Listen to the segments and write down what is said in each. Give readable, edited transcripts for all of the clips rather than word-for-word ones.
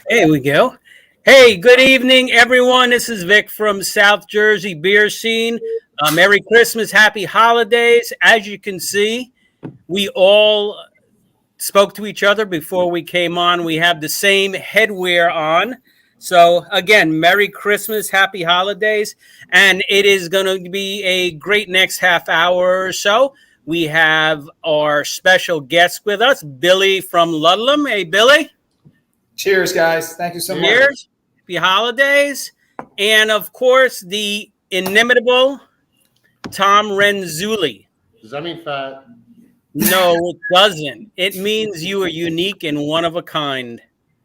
There we go. Hey, good evening, everyone. This is Vic from South Jersey Beer Scene. Merry Christmas, Happy Holidays. As you can see, we all spoke to each other before we came on. We have the same headwear on. So, again, Merry Christmas, Happy Holidays. And it is going to be a great next half hour or so. We have our special guest with us, Billy from Ludlam. Hey, Billy. Cheers, guys. Thank you so much. Cheers. Happy holidays. And, of course, the inimitable Tom Renzulli. Does that mean fat? No, it doesn't. It means you are unique and one of a kind.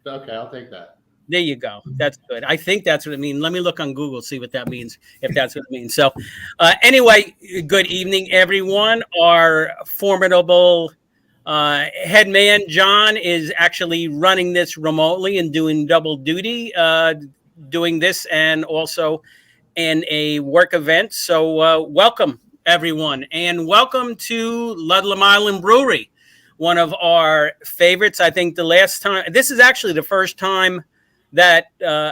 Okay, I'll take that. There you go. That's good. I think that's what it means. Let me look on Google, see what that means, if that's what it means. So anyway, good evening, everyone. Our formidable head man, John, is actually running this remotely and doing double duty, doing this and also in a work event. So welcome, everyone. And welcome to Ludlam Island Brewery, one of our favorites. I think the last time, this is actually the first time that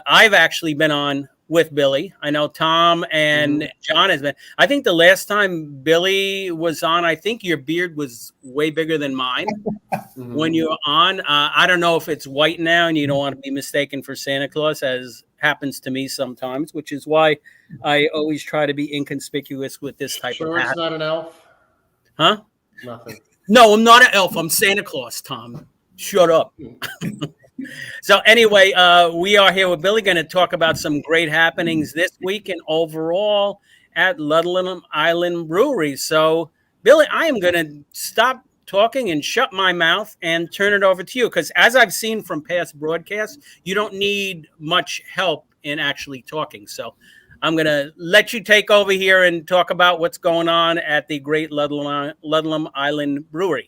I've actually been on with Billy. I know Tom and John has been. I think the last time Billy was on, I think your beard was way bigger than mine when you were on. I don't know if it's white now and you don't want to be mistaken for Santa Claus, as happens to me sometimes, which is why I always try to be inconspicuous with this type of hat. Sure it's not an elf? Huh? Nothing. No, I'm not an elf. I'm Santa Claus, Tom. Shut up. So anyway, we are here with Billy, going to talk about some great happenings this week and overall at Ludlam Island Brewery. So, Billy, I am going to stop talking and shut my mouth and turn it over to you, because as I've seen from past broadcasts, you don't need much help in actually talking. So I'm going to let you take over here and talk about what's going on at the great Ludlam Island Brewery.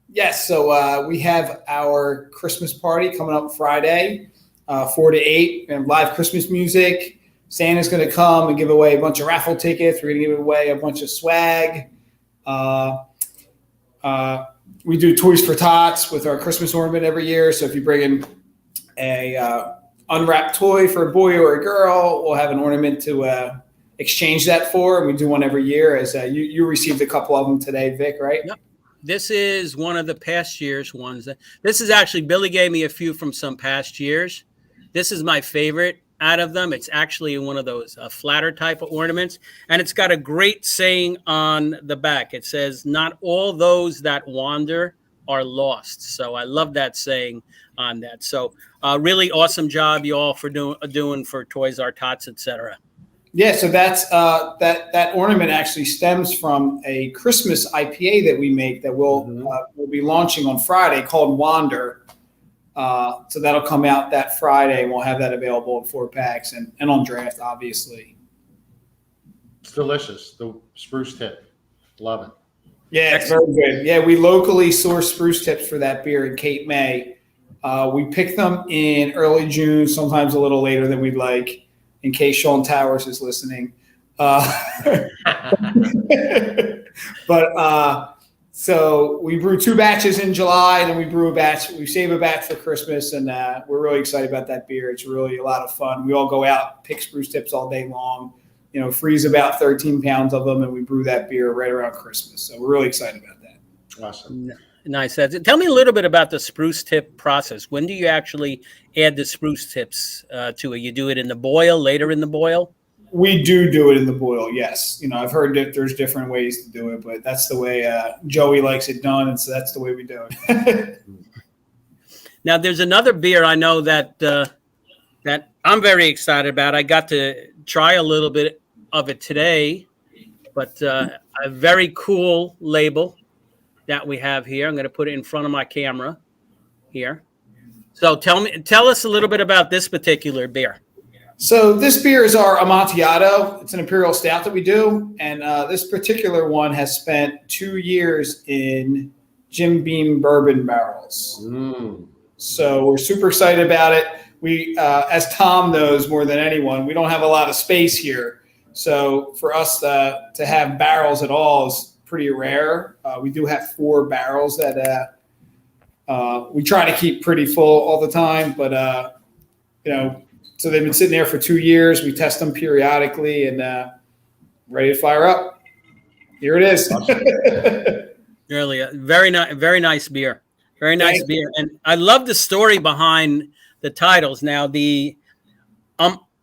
Yes, so we have our Christmas party coming up Friday, 4 to 8. We have live Christmas music. Santa's going to come and give away a bunch of raffle tickets. We're going to give away a bunch of swag. We do Toys for Tots with our Christmas ornament every year. So if you bring in a unwrapped toy for a boy or a girl, we'll have an ornament to exchange that for. And we do one every year. As you received a couple of them today, Vic, right? Yep. This is one of the past year's ones. This is actually, Billy gave me a few from some past years. This is my favorite out of them. It's actually one of those flatter type of ornaments. And it's got a great saying on the back. It says, "Not all those that wander are lost." So I love that saying on that. So really awesome job you all for doing for Toys R Tots, etc. Yeah, so that's that ornament actually stems from a Christmas IPA that we make that we'll be launching on Friday called Wander. So that'll come out that Friday, and we'll have that available in 4-packs and on draft, obviously. It's delicious. The spruce tip. Love it. Yeah, it's very good. Yeah, we locally source spruce tips for that beer in Cape May. We pick them in early June, sometimes a little later than we'd like, in case Sean Towers is listening. So we brew 2 batches in July, and then we save a batch for Christmas, and we're really excited about that beer. It's really a lot of fun. We all go out, pick spruce tips all day long, freeze about 13 pounds of them, and we brew that beer right around Christmas. So we're really excited about that. Awesome. Nice. Tell me a little bit about the spruce tip process. When do you actually add the spruce tips to it? You do it in the boil, later in the boil? We do it in the boil, yes. I've heard that there's different ways to do it, but that's the way Joey likes it done, and so that's the way we do it. Now, there's another beer I know that that I'm very excited about. I got to try a little bit of it today, but a very cool label that we have here. I'm going to put it in front of my camera here. So tell us a little bit about this particular beer. So this beer is our Amontillado. It's an imperial stout that we do, and this particular one has spent 2 years in Jim Beam bourbon barrels. So we're super excited about it. We, as Tom knows more than anyone, we don't have a lot of space here. So for us to have barrels at all is pretty rare. We do have 4 barrels that We try to keep pretty full all the time, but so they've been sitting there for 2 years. We test them periodically and ready to fire up. Here it is. Really, very nice beer. Very nice beer. And I love the story behind the titles. Now, the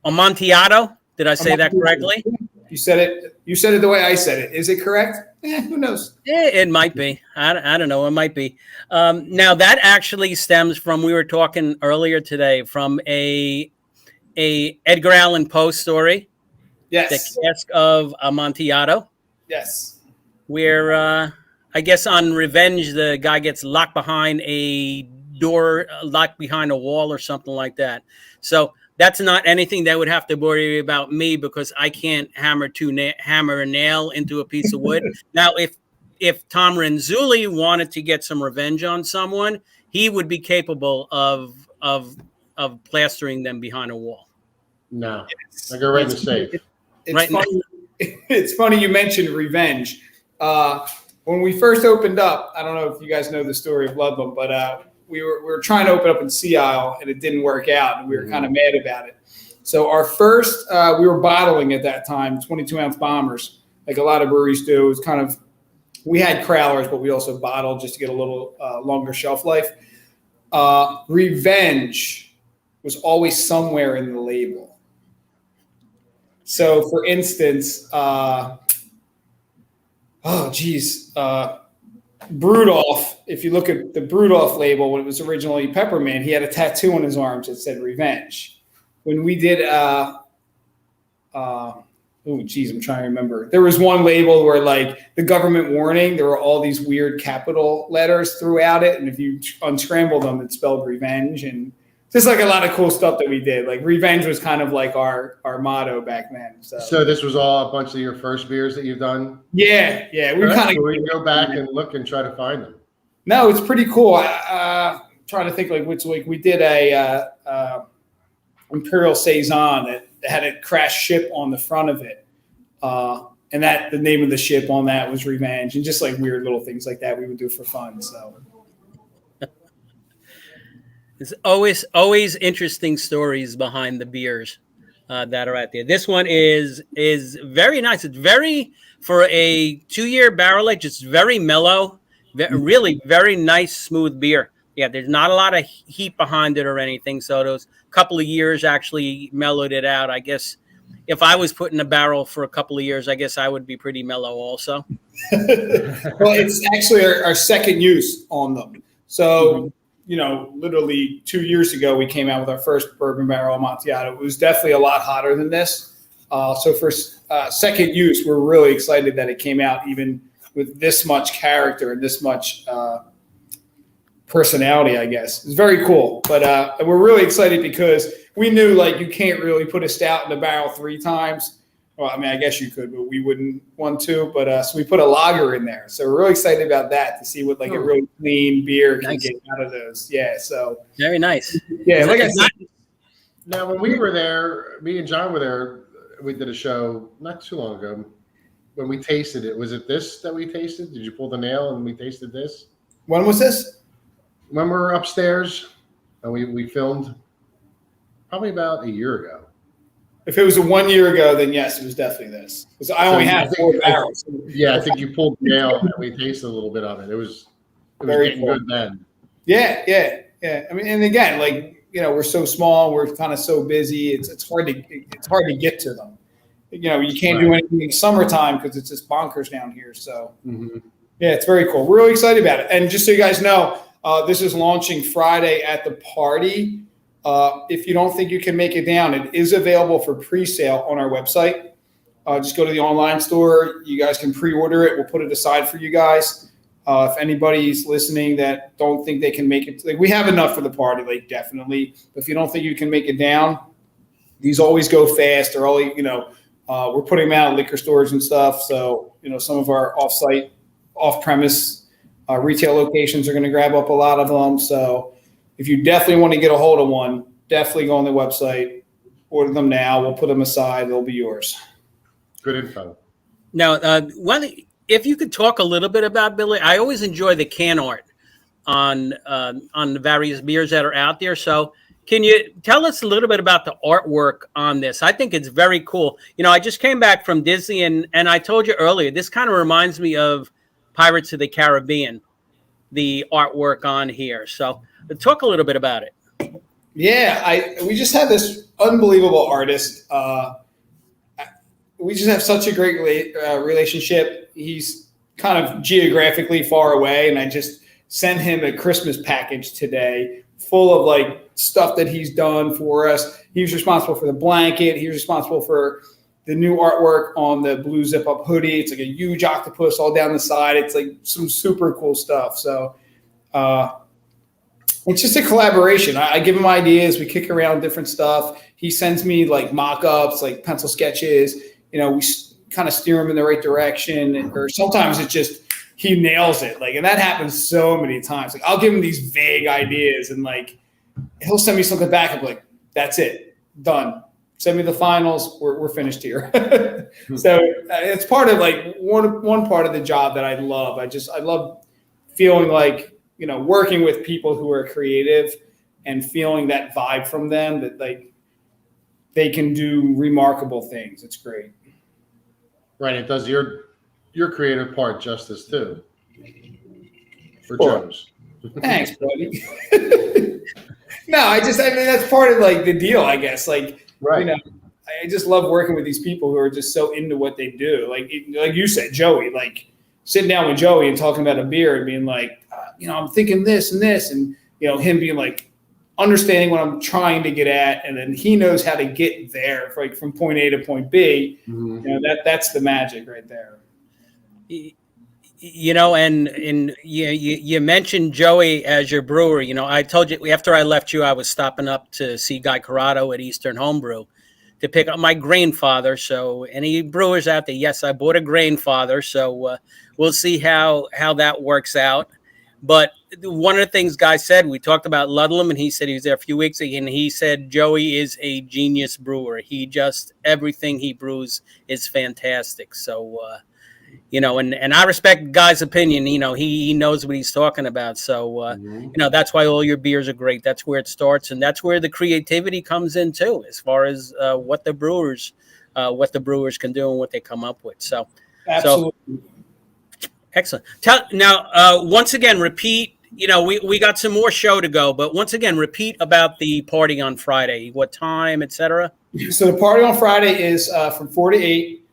Amontillado, did I say that correctly? You said it the way I said it. Is it correct? Who knows? It might be. I don't know. It might be. Now, that actually stems from, we were talking earlier today, from a Edgar Allan Poe story. Yes. The Cask of Amontillado. Yes. Where, I guess on Revenge, the guy gets locked behind a door, locked behind a wall or something like that. So that's not anything that would have to worry about me, because I can't hammer a nail into a piece of wood. Now, if Tom Renzulli wanted to get some revenge on someone, he would be capable of plastering them behind a wall. No, I go right in the safe. It's funny you mentioned revenge. When we first opened up, I don't know if you guys know the story of Ludlam, but we were trying to open up in Sea Isle, and it didn't work out, and we were kind of mad about it. So our first, we were bottling at that time, 22-ounce bombers, like a lot of breweries do. It was kind of, we had crowlers, but we also bottled just to get a little longer shelf life. Revenge was always somewhere in the label. So, for instance, Brewdolf, if you look at the Brewdolf label, when it was originally Peppermint, he had a tattoo on his arms that said Revenge. When we did, I'm trying to remember. There was one label where, like, the government warning, there were all these weird capital letters throughout it, and if you unscramble them, it spelled Revenge, and just like a lot of cool stuff that we did. Like, Revenge was kind of like our motto back then. So this was all a bunch of your first beers that you've done? Yeah. We kind of, so we can go back and look and try to find them. No, it's pretty cool. Trying to think like which week we did a Imperial Saison that had a crashed ship on the front of it, and that the name of the ship on that was Revenge, and just like weird little things like that we would do for fun. So there's always interesting stories behind the beers that are out there. This one is very nice. It's very, for a 2-year barrel age, it's very mellow. Really very nice, smooth beer. Yeah, there's not a lot of heat behind it or anything. So those couple of years actually mellowed it out. I guess if I was put in a barrel for a couple of years, I guess I would be pretty mellow also. Well, it's actually our second use on them. So, literally 2 years ago, we came out with our first bourbon barrel Amontillado. It was definitely a lot hotter than this. So for second use, we're really excited that it came out even with this much character and this much personality, I guess. It's very cool. But we're really excited because we knew, like, you can't really put a stout in the barrel 3 times. Well, I mean, I guess you could, but we wouldn't want to. But so we put a lager in there. So we're really excited about that, to see what a really clean beer can get out of those. Yeah, so. Very nice. Yeah, like I said. Now, when we were there, me and John were there, we did a show not too long ago. When we tasted it, was it this that we tasted? Did you pull the nail and we tasted this? When was this? When we were upstairs, and we filmed probably about a year ago. If it was 1 year ago, then yes, it was definitely this. Because I only had 4 barrels. Yeah, I think you pulled the nail and we tasted a little bit of it. It was very getting cool. Good then. Yeah. I mean, and again, we're so small, we're kind of so busy. It's hard to get to them. You can't do anything in summertime because it's just bonkers down here. So yeah, it's very cool. We're really excited about it. And just so you guys know, this is launching Friday at the party. If you don't think you can make it down, it is available for pre-sale on our website. Just go to the online store. You guys can pre-order it. We'll put it aside for you guys. If anybody's listening that don't think they can make it, we have enough for the party, definitely. But if you don't think you can make it down, these always go fast. They're only, we're putting them out at liquor stores and stuff. So, some of our off-premise retail locations are going to grab up a lot of them. So if you definitely want to get a hold of one, definitely go on the website, order them now. We'll put them aside. They'll be yours. Good info. Now, if you could talk a little bit about Billy, I always enjoy the can art on the various beers that are out there. So can you tell us a little bit about the artwork on this? I think it's very cool. You know, I just came back from Disney, and I told you earlier, this kind of reminds me of Pirates of the Caribbean, the artwork on here. So talk a little bit about it. Yeah, we just have this unbelievable artist. We just have such a great relationship. He's kind of geographically far away, and I just sent him a Christmas package today full of like stuff that he's done for us. He was responsible for the blanket. He was responsible for the new artwork on the blue zip up hoodie. It's like a huge octopus all down the side. It's like some super cool stuff. So it's just a collaboration. I give him ideas. We kick around different stuff. He sends me like mock-ups, like pencil sketches. You know, we kind of steer him in the right direction. Or sometimes it's just he nails it. Like, and that happens so many times. Like, I'll give him these vague ideas, and like he'll send me something back. I'm like, that's it, done. Send me the finals. We're finished here. So it's part of like one part of the job that I love. I love feeling like, you know, working with people who are creative and feeling that vibe from them that like they can do remarkable things. It's great. Right. It does your creative part justice too. For Sure. Joe's. Thanks, buddy. No, I mean, that's part of like the deal, I guess. Like, Right. You know, I just love working with these people who are just so into what they do. Like you said, Joey, like sitting down with Joey and talking about a beer and being like, you know, I'm thinking this and this, and you know, him being like understanding what I'm trying to get at, and then he knows how to get there, like from point A to point B. Mm-hmm. You know, that's the magic right there. You know, and you mentioned Joey as your brewer. You know, I told you after I left you, I was stopping up to see Guy Corrado at Eastern Homebrew to pick up my Grainfather. So any brewers out there, yes, I bought a Grainfather. So we'll see how that works out. But one of the things Guy said, we talked about Ludlam, and he said he was there a few weeks ago, and he said Joey is a genius brewer. He just, everything he brews is fantastic. So, you know, and I respect Guy's opinion. You know, he knows what he's talking about. So, you know, that's why all your beers are great. That's where it starts, and that's where the creativity comes in too, as far as what the brewers can do and what they come up with. So, Absolutely. Excellent. Once again, repeat. You know, we got some more show to go, but once again, repeat about the party on Friday. What time, etc. So the party on Friday is from 4 to 8.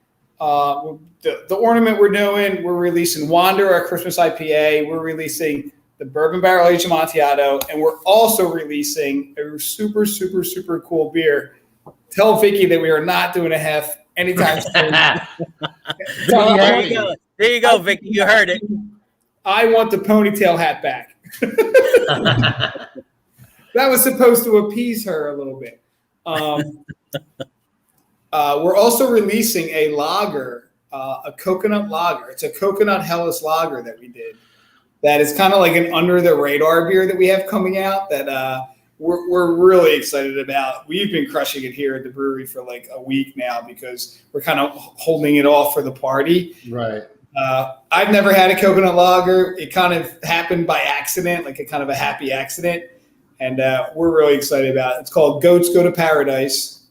The ornament we're doing, we're releasing Wander, our Christmas IPA. We're releasing the Bourbon Barrel Aged Amontillado, and we're also releasing a super, super, super cool beer. Tell Vicky that we are not doing a hef anytime soon. There you go, Vicky. You heard it. I want the ponytail hat back. That was supposed to appease her a little bit. We're also releasing a lager, a coconut lager. It's a coconut Helles lager that we did. That is kind of like an under the radar beer that we have coming out that we're really excited about. We've been crushing it here at the brewery for like a week now because we're kind of holding it off for the party. Right. I've never had a coconut lager. It kind of happened by accident, like a kind of a happy accident. And we're really excited about it. It's called Goats Go to Paradise.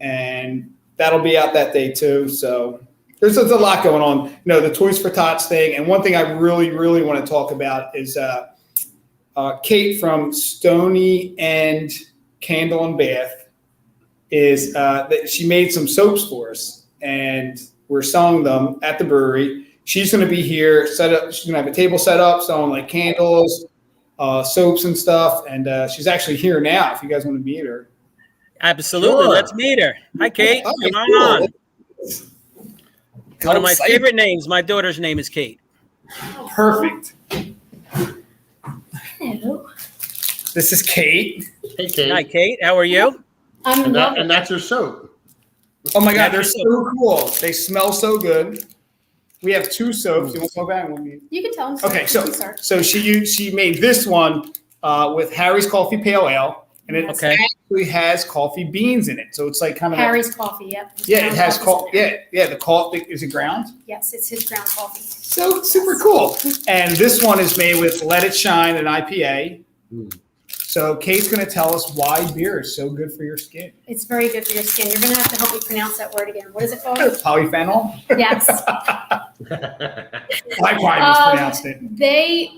And that'll be out that day too. So there's a lot going on. You know, the Toys for Tots thing. And one thing I really, really want to talk about is Kate from Stony End Candle and Bath is that she made some soaps for us. And we're selling them at the brewery. She's going to be here, set up. She's going to have a table set up, selling like candles, soaps and stuff. And she's actually here now if you guys want to meet her. Absolutely. Sure. Let's meet her. Hi, Kate. Oh, Come cool. on. One of my favorite names. My daughter's name is Kate. Perfect. Hello. This is Kate. Hey, Kate. Hi, Kate. How are you? And that's her soap. Oh my God, they're so cool. They smell so good. We have two soaps. You want to talk about it? You can tell them. Okay, so she made this one with Harry's Coffee Pale Ale, and it's actually has coffee beans in it, so it's like kind of Harry's coffee. Yep. His yeah, it ground has coffee's in coffee. there. The coffee is it ground. Yes, it's his ground coffee. So super cool. And this one is made with Let It Shine, an IPA. So Kate's going to tell us why beer is so good for your skin. It's very good for your skin. You're going to have to help me pronounce that word again. What is it called? Polyphenol. Yes. I probably mispronounced it.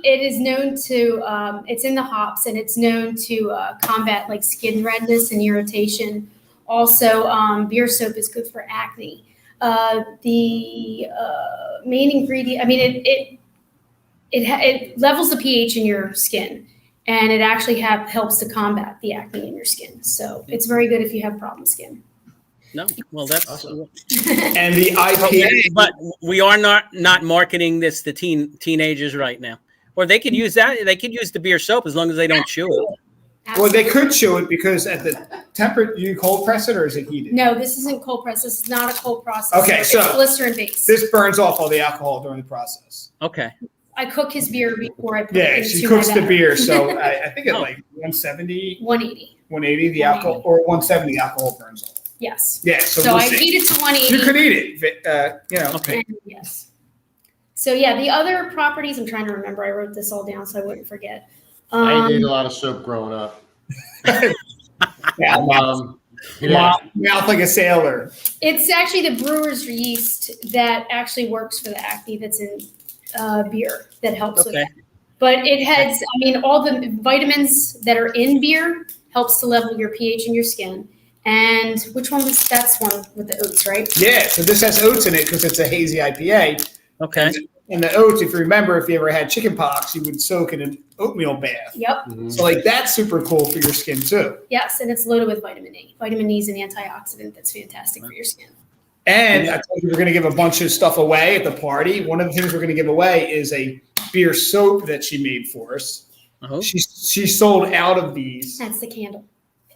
It is known to, it's in the hops, and it's known to combat like skin redness and irritation. Also, beer soap is good for acne. The main ingredient, I mean, it levels the pH in your skin, and it actually helps to combat the acne in your skin. So it's very good if you have problem skin. No, well, that's awesome. And the IPA, but we are not marketing this to teenagers right now. Or they could use that. They could use the beer soap as long as they don't chew it. well, they could chew it because at the temperature, you cold press it or is it heated? No, this isn't cold press. This is not a cold process. Okay, It's so glycerin based. This burns off all the alcohol during the process. Okay. I cook his beer before I put Yeah, it into she cooks my the batter. beer, so I think at like 170, 180. 180, the alcohol, or 170, the alcohol burns off. Yes. Yeah, so So we'll I see. heat it to 180. You could eat it, you know. Okay. And yes. So yeah, the other properties, I'm trying to remember. I wrote this all down so I wouldn't forget. I ate a lot of soap growing up. Yeah, mouth like a sailor. It's actually the brewer's yeast that actually works for the acne that's in beer that helps with Okay. that. But it has, I mean, all the vitamins that are in beer helps to level your pH in your skin. And which one was that's one with the oats, right? Yeah, so this has oats in it because it's a hazy IPA. Okay. And the oats, if you remember, if you ever had chicken pox, you would soak in an oatmeal bath. Yep. So like that's super cool for your skin too. Yes, and it's loaded with vitamin E. Vitamin E is an antioxidant that's fantastic for your skin. And I told you we're going to give a bunch of stuff away at the party. One of the things we're going to give away is a beer soap that she made for us. Oh. She sold out of these. That's the candle.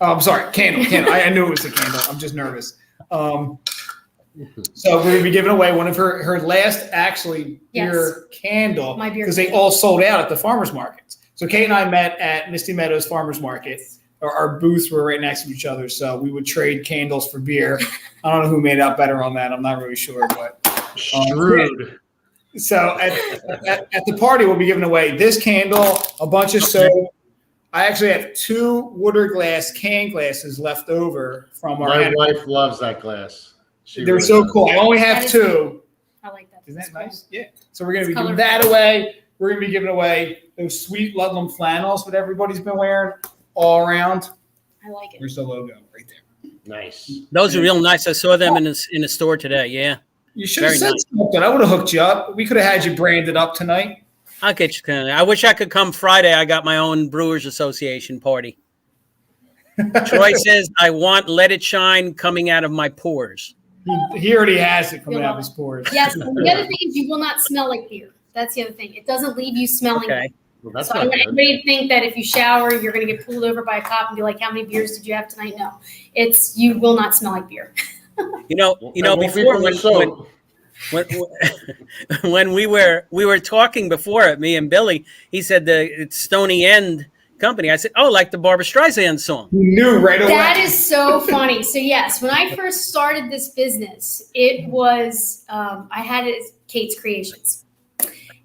Oh, I'm sorry, candle. I knew it was a candle. I'm just nervous. So we're going to be giving away one of her last actually beer candle My beer because they all sold out at the farmers markets. So Kate and I met at Misty Meadows Farmers Market. Our booths were right next to each other, so we would trade candles for beer. I don't know who made out better on that. I'm not really sure, but Shrewd. so at the party we'll be giving away this candle, a bunch of soap. I actually have 2 water glass can glasses left over from our. My wife loves that glass. They're really so does. cool. I only have That is 2. I like that. Isn't That's that cool. nice? Yeah. So we're going to be It's giving that colorful. away. We're going to be giving away those sweet Ludlam flannels that everybody's been wearing all around. I like it. There's the logo right there. Nice. Those are real nice. I saw them in the store today. Yeah. You should have Very said nice. something. I would have hooked you up. We could have had you branded up tonight. I'll get you. I wish I could come Friday. I got my own Brewers Association party. Troy says, I want Let It Shine coming out of my pores. He already has it coming out of his pores. Yes. And the other thing is you will not smell like beer. That's the other thing. It doesn't leave you smelling. Okay. Well, that's So I not want good. everybody to think that if you shower, you're going to get pulled over by a cop and be like, "How many beers did you have tonight?" No, you will not smell like beer. You know, And won't be before from the soap. when we were talking before, me and Billy, he said it's Stony End Company. I said, oh, like the Barbra Streisand song. You knew right away. That is so funny. So yes, when I first started this business, it was I had it as Kate's Creations.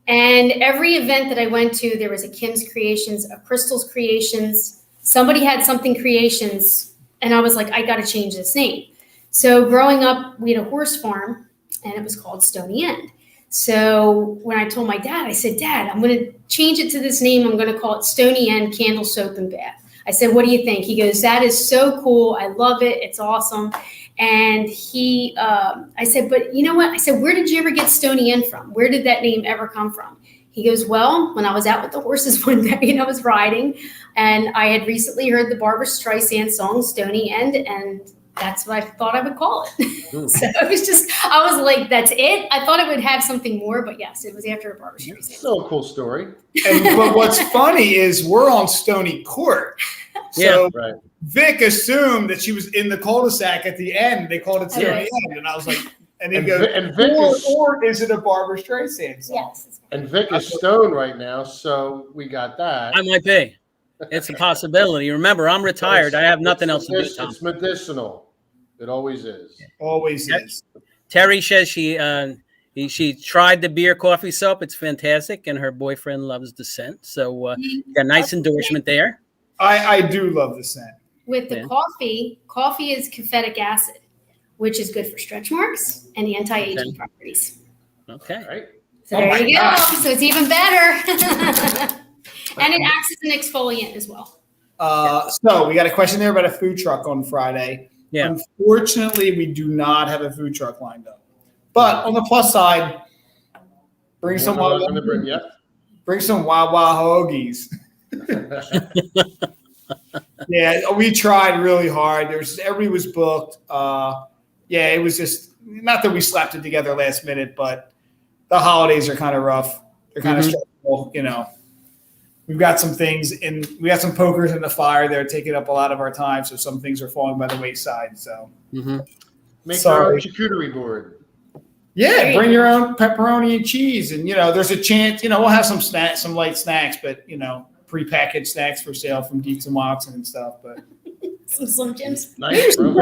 And every event that I went to, there was a Kim's Creations, a Crystal's Creations. Somebody had something Creations, and I was like, I got to change this name. So growing up, we had a horse farm, and it was called Stony End. So when I told my dad, I said, Dad, I'm going to change it to this name. I'm going to call it Stony End Candle Soap and Bath. I said, what do you think? He goes, that is so cool. I love it. It's awesome. And I said, but you know what? I said, where did you ever get Stony End from? Where did that name ever come from? He goes, well, when I was out with the horses one day and I was riding, and I had recently heard the Barbra Streisand song Stony End, and that's what I thought I would call it. So it was just, I was like, that's it. I thought it would have something more, but yes, it was after a Barbra Streisand. Still a cool story. But what's funny is we're on Stony Court. So Right. Vic assumed that she was in the cul-de-sac at the end. They called it Stony Okay. End. And I was like, and he And goes, Vi- and Vic is- or is it a Barbra Streisand song? Yes. And Vic is stoned right now, so we got that. I might be. It's a possibility. Remember, I'm retired. I have nothing else to do, Tom. It's medicinal. It always is. Always is. Terry says she tried the beer coffee soap. It's fantastic, and her boyfriend loves the scent. So got a nice endorsement there. I do love the scent. With the coffee is caffeic acid, which is good for stretch marks and anti-aging properties. Okay. All right. So there you go. So it's even better. And it acts as an exfoliant as well. So we got a question there about a food truck on Friday. Yeah. Unfortunately, we do not have a food truck lined up. But on the plus side, bring some Wawa hoagies. Yeah, we tried really hard. Everybody was booked. It was just not that we slapped it together last minute, but the holidays are kind of rough. They're kind of stressful, We've got some things we got some pokers in the fire that are taking up a lot of our time, so some things are falling by the wayside. So make your own charcuterie board. Yeah, bring your own pepperoni and cheese, and there's a chance. We'll have some snacks, some light snacks, but prepackaged snacks for sale from Deeks and Watson and stuff. But some Slim Jims. Nice, bro.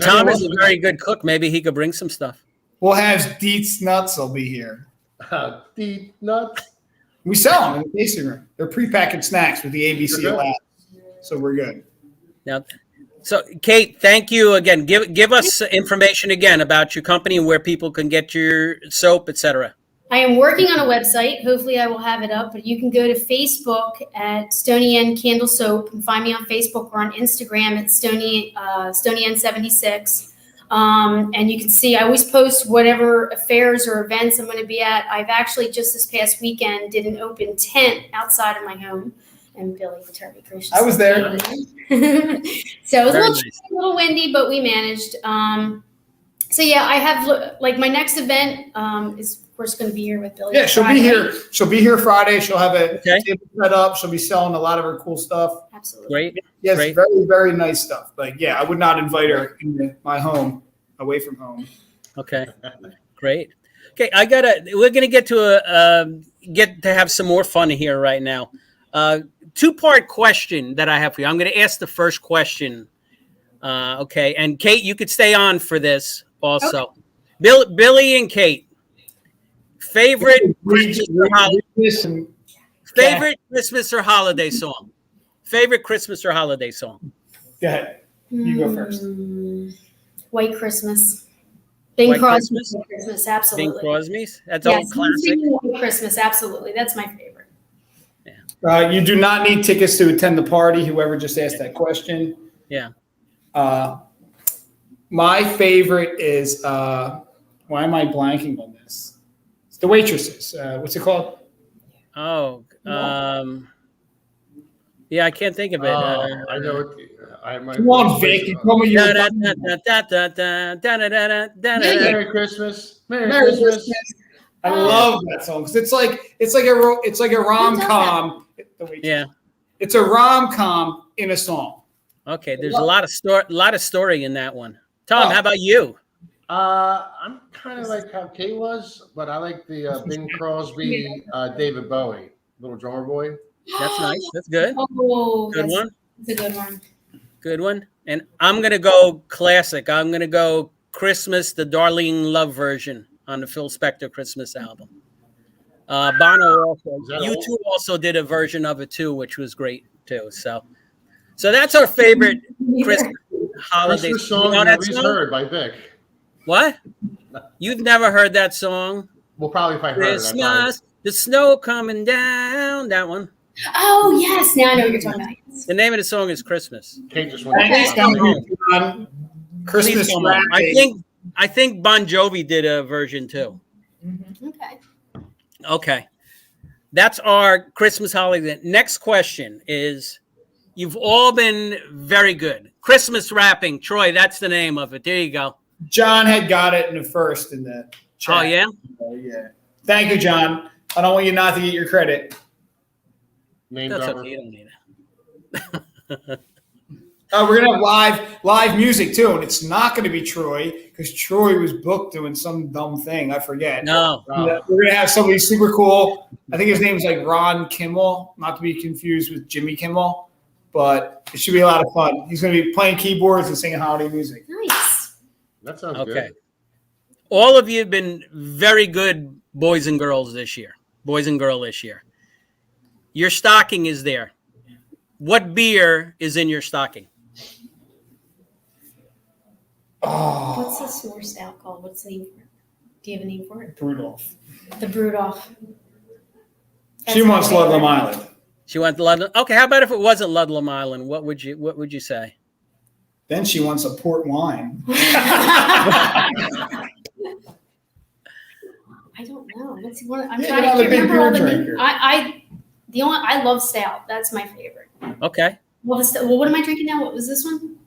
Tom is a very good cook. Maybe he could bring some stuff. We'll have Deets Nuts. Will be here. Deets Nuts. We sell them in the tasting room. They're prepackaged snacks with the ABC lab, so we're good. Now, so Kate, thank you again. Give us information again about your company and where people can get your soap, etc. I am working on a website. Hopefully, I will have it up. But you can go to Facebook at Stony N Candle Soap and find me on Facebook or on Instagram at Stony N76. And you can see I always post whatever affairs or events I'm going to be at. I've actually just this past weekend did an open tent outside of my home, and Billy was terribly gracious. I was there. So it was a little windy, but we managed. So yeah, I have my next event is of course going to be here with Billy. Yeah, she'll Friday. be here. She'll be here Friday. She'll have a table set up. She'll be selling a lot of her cool stuff. Absolutely. Great. Yes, Great. very, very nice stuff. I would not invite her into my home, away from home. Okay. Great. Okay, we're gonna get to have some more fun here right now. Two-part question that I have for you. I'm gonna ask the first question. Okay, and Kate, you could stay on for this also. Okay. Billy and Kate, favorite Christmas or holiday song? Favorite Christmas or holiday song? Go ahead. You go first. White Christmas. Bing Crosby. White Christmas, absolutely. Bing Crosby's? That's all classic. White Christmas, absolutely. That's my favorite. Yeah. You do not need tickets to attend the party, whoever just asked that question. Yeah. My favorite is, why am I blanking on this? It's The Waitresses. What's it called? Oh, yeah, I can't think of it. I know it. Come on, Vic. You told me you Merry Christmas. Merry Christmas. I love that song because it's like a rom-com. Yeah, it's a rom-com in a song. Okay, there's a lot of story in that one. Tom, how about you? I'm kind of like how Kate was, but I like the Bing Crosby, David Bowie, Little Drummer Boy. That's nice. That's good. Oh, good one. That's a good one. Good one. And I'm gonna go classic. I'm gonna go Christmas, the Darlene Love version on the Phil Spector Christmas album. Bono also, U2 also did a version of it too, which was great too. So that's our favorite Christmas holiday song. You know that song? Heard by Vic. What? You've never heard that song? Well, probably if I heard Christmas, the snow coming down. That one. Oh yes, now I know what you're talking about. The name of the song is Christmas. Kate just went Christmas. I think Bon Jovi did a version too. Mm-hmm. Okay. That's our Christmas holiday. Next question is, you've all been very good. Christmas wrapping. Troy, that's the name of it. There you go. John had got it in the first in the chat. Oh, yeah? Oh, yeah. Thank you, John. I don't want you not to get your credit. Name That's dropper. okay. You don't need We're gonna have live music too, and it's not gonna be Troy because Troy was booked doing some dumb thing. I forget. No. We're gonna have somebody super cool. I think his name's like Ron Kimmel, not to be confused with Jimmy Kimmel, but it should be a lot of fun. He's gonna be playing keyboards and singing holiday music. Nice. That sounds Okay. good. All of you have been very good boys and girls this year. Boys and girl this year. Your stocking is there. What beer is in your stocking? Oh, What's the source alcohol? What's the name for it? Do you have a name for it? Rudolph. The brewed off. She wants Ludlam Island. She went to Ludlam. Okay, how about if it wasn't Ludlam Island? What would you say? Then she wants a port wine. I don't know. What's one? I'm Yeah, trying you're to not a big remember all the beer names. drinker. I love stout. That's my favorite. Okay. Well, what am I drinking now? What was this one?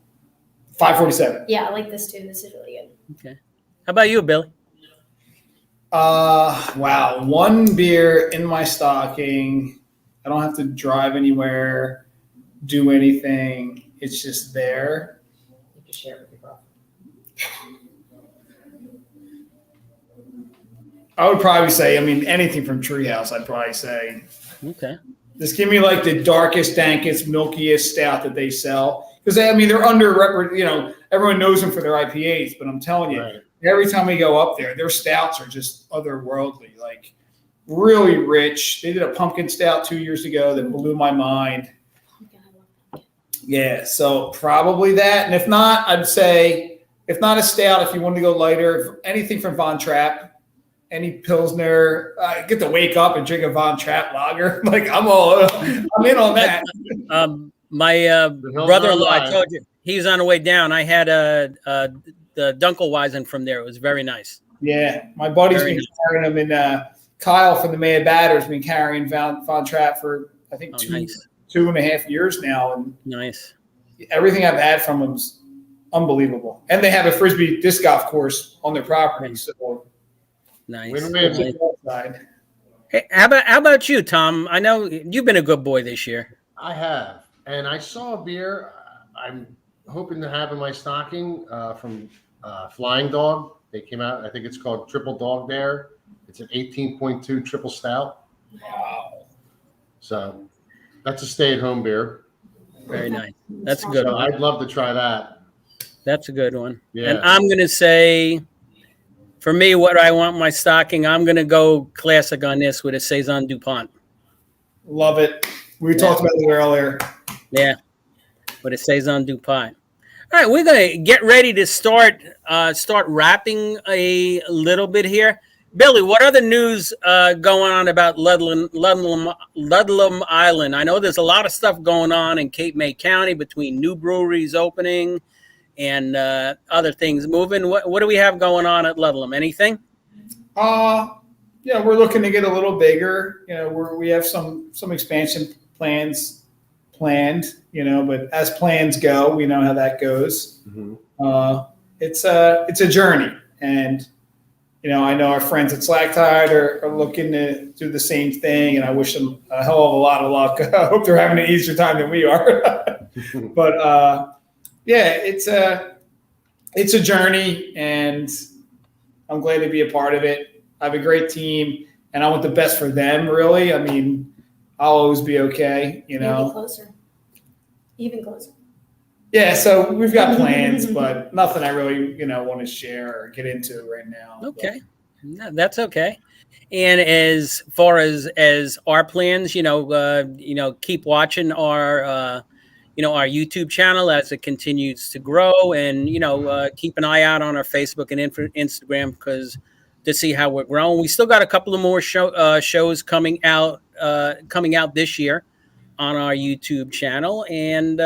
547. Yeah, I like this too. This is really good. Okay. How about you, Billy? Wow. One beer in my stocking. I don't have to drive anywhere, do anything. It's just there. You can share it with your brother. I would probably say, anything from Treehouse, I'd probably say. Okay. Just give me like the darkest, dankest, milkiest stout that they sell. Because they're under, everyone knows them for their IPAs, but I'm telling you, Right. every time we go up there, their stouts are just otherworldly, like really rich. They did a pumpkin stout 2 years ago that blew my mind. Yeah, so probably that. And if not, I'd say, if not a stout, if you want to go lighter, anything from Von Trapp. Any Pilsner, I get to wake up and drink a Von Trapp lager. Like I'm in on that. My brother-in-law, I told you, he's on the way down. I had the Dunkelweizen from there. It was very nice. Yeah, my buddy's Very been carrying them, and Kyle from the Mad Batter's been carrying Von Trapp for I think Nice. 2.5 years now, and Nice. everything I've had from them's unbelievable. And they have a frisbee disc golf course on their property, so. Nice. Win-win. Hey, how about you, Tom? I know you've been a good boy this year. I have. And I saw a beer I'm hoping to have in my stocking from Flying Dog. They came out, I think it's called Triple Dog Dare. It's an 18.2 triple stout. Wow. So that's a stay-at-home beer. Very nice. That's a good So one. I'd love to try that. That's a good one. Yeah. And I'm going to say, for me, what I want in my stocking, I'm going to go classic on this with a Saison DuPont. Love it. We talked about it earlier. Yeah, with a Saison DuPont. All right, we're going to get ready to start wrapping a little bit here. Billy, what other news going on about Ludlam Island? I know there's a lot of stuff going on in Cape May County between new breweries opening and other things moving. What do we have going on at Ludlam? Anything? Yeah, we're looking to get a little bigger. We have some expansion plans planned. But as plans go, we know how that goes. Mm-hmm. It's a journey, and I know our friends at Slack Tide are looking to do the same thing, and I wish them a hell of a lot of luck. I hope they're having an easier time than we are. But yeah, it's a journey, and I'm glad to be a part of it. I have a great team, and I want the best for them, really. I'll always be okay, Maybe closer. Even closer. Yeah, so we've got plans, but nothing I really, want to share or get into right now. Okay, no, that's okay. And as far as our plans, keep watching our our YouTube channel as it continues to grow, and keep an eye out on our Facebook and Instagram because to see how we're growing. We still got a couple of more shows coming out this year on our YouTube channel, and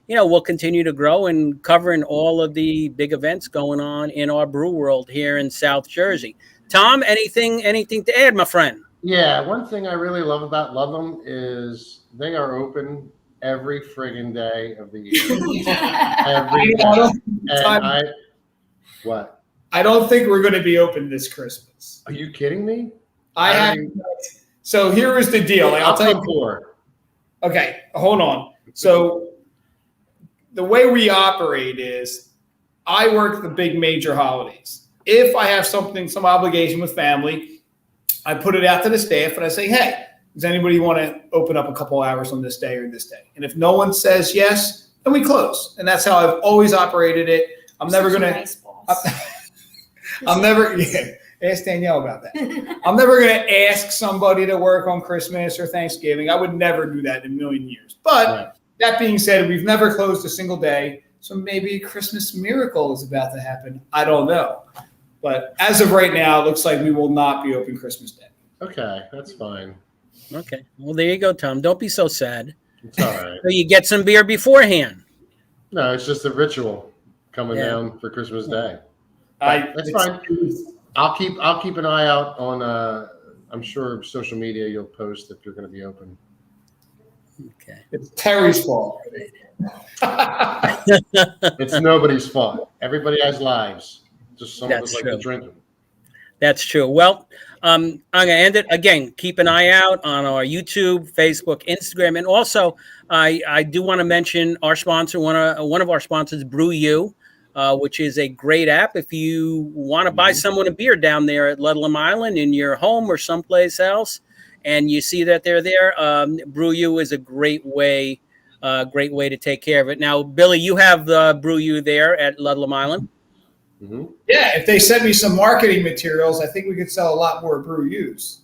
we'll continue to grow and covering all of the big events going on in our brew world here in South Jersey. Tom, anything to add, my friend? Yeah, one thing I really love about Ludlam is they are open every friggin' day of the year. Every day. What? I don't think we're going to be open this Christmas. Are you kidding me? So here is the deal. I'll tell you. Four. Okay, hold on. So the way we operate is I work the big major holidays. If I have some obligation with family, I put it out to the staff and I say, hey, does anybody want to open up a couple hours on this day or this day? And if no one says yes, then we close. And that's how I've always operated it. I'm never going to. I'm never. Yeah, ask Danielle about that. I'm never going to ask somebody to work on Christmas or Thanksgiving. I would never do that in a million years. But that being said, we've never closed a single day. So maybe a Christmas miracle is about to happen. I don't know. But as of right now, it looks like we will not be open Christmas Day. Okay, that's fine. Okay. Well, there you go, Tom. Don't be so sad. It's all right. So you get some beer beforehand. No, it's just a ritual coming down for Christmas Day. That's fine. I'll keep an eye out on. I'm sure social media you'll post if you're going to be open. Okay. It's Terry's fault. It's nobody's fault. Everybody has lives. Just someone would like to drink them. That's true. Well, I'm going to end it. Again, keep an eye out on our YouTube, Facebook, Instagram. And also, I do want to mention our sponsor, one of our sponsors, Brew You, which is a great app. If you want to buy someone a beer down there at Ludlam Island in your home or someplace else, and you see that they're there, Brew You is a great way to take care of it. Now, Billy, you have Brew You there at Ludlam Island. Mm-hmm. Yeah, if they send me some marketing materials, I think we could sell a lot more Brew Yous.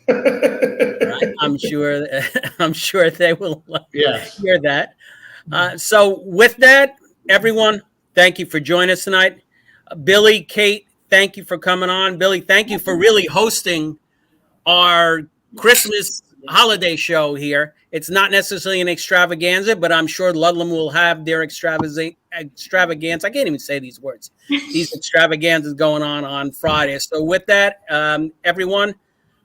Okay. I'm sure they will hear that. So with that, everyone, thank you for joining us tonight. Billy, Kate, thank you for coming on. Billy, thank you for really hosting our Christmas holiday show here. It's not necessarily an extravaganza, but I'm sure Ludlam will have their extravaganza. I can't even say these words. These extravaganzas going on Friday. So with that, everyone,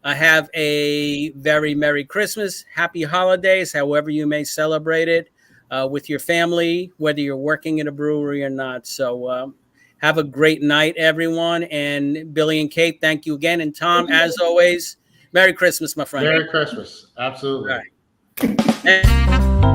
have a very Merry Christmas, Happy Holidays, however you may celebrate it with your family, whether you're working at a brewery or not. So have a great night, everyone. And Billy and Kate, thank you again. And Tom, as always, Merry Christmas, my friend. Merry Christmas. Absolutely. All right.